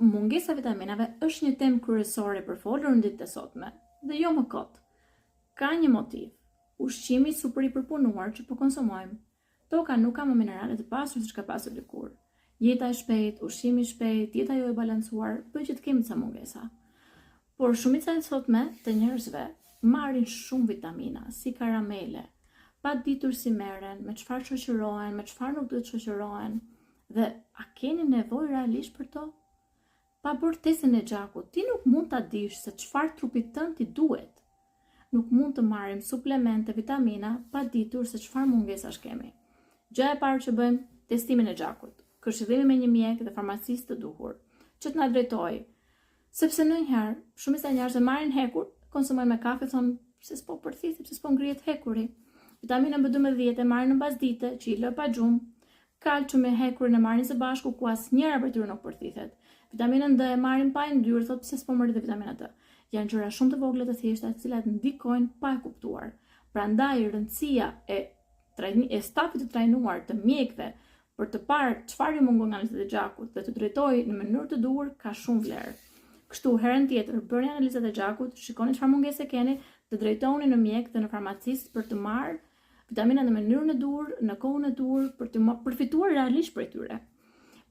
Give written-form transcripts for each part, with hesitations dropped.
Mungesa e vitaminave është një temë kryesore për folur në ditët e sotme, dhe jo më kot. Ka një motiv. Ushqimi super i përpunuar që po konsumojmë. Toka nuk ka më minerale të pasura siç ka pasur dikur. Jeta e shpejtë, ushqimi i shpejtë, dieta jo e balancuar bën që të kemi ca mungesa. Por shumica e sotme të njerëzve marrin shumë vitamina, si karamele, pa ditur si merren, me çfarë shoqërohen, me çfarë nuk duhet shoqërohen, dhe a keni nevojë realisht për to? Pa bërë testën e gjakut, ti nuk mund ta dish se çfarë trupit tënd i duhet. Nuk mund të marrim suplemente, vitamina, pa ditur se çfarë mungesash kemi. Gjëja e parë që bëjmë, testimin e gjakut. Këshillimi me një mjek dhe farmacist të duhur, që të na drejtojë. Sepse ndonjëherë, shumica e njerëzve marrin hekur, konsumojnë me kafe, thonë se s'po përthith, sepse s'po ngrihet hekuri. Vitaminën B12 e marrin në bazdite, që i lë pa gjumë. Kalcium e hekurin e marrin së bashku, ku asnjëra prej tyre nuk përthithet. Vitaminën D e marrin pa e ndyrë, thotë pse s'po merret vitamina D. Janë gjëra shumë të vogla të thjeshta, të cilat ndikojnë pa e kuptuar. Prandaj rëndësia e stafit të trajnuar të mjekëve për të parë çfarë i mungon nga analizat e gjakut dhe të drejtojë në mënyrë të duhur ka shumë vlerë. Kështu herën tjetër bëni analizat e gjakut, shikoni çfarë mungese keni, të drejtohuni në mjek dhe në farmacist për të marrë vitamina në mënyrën e duhur, në kohën e duhur, për të përfituar realisht prej tyre.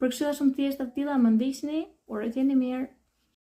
Për këshilla shumë thjeshta të tilla më ndiqni, uroj të jeni mirë.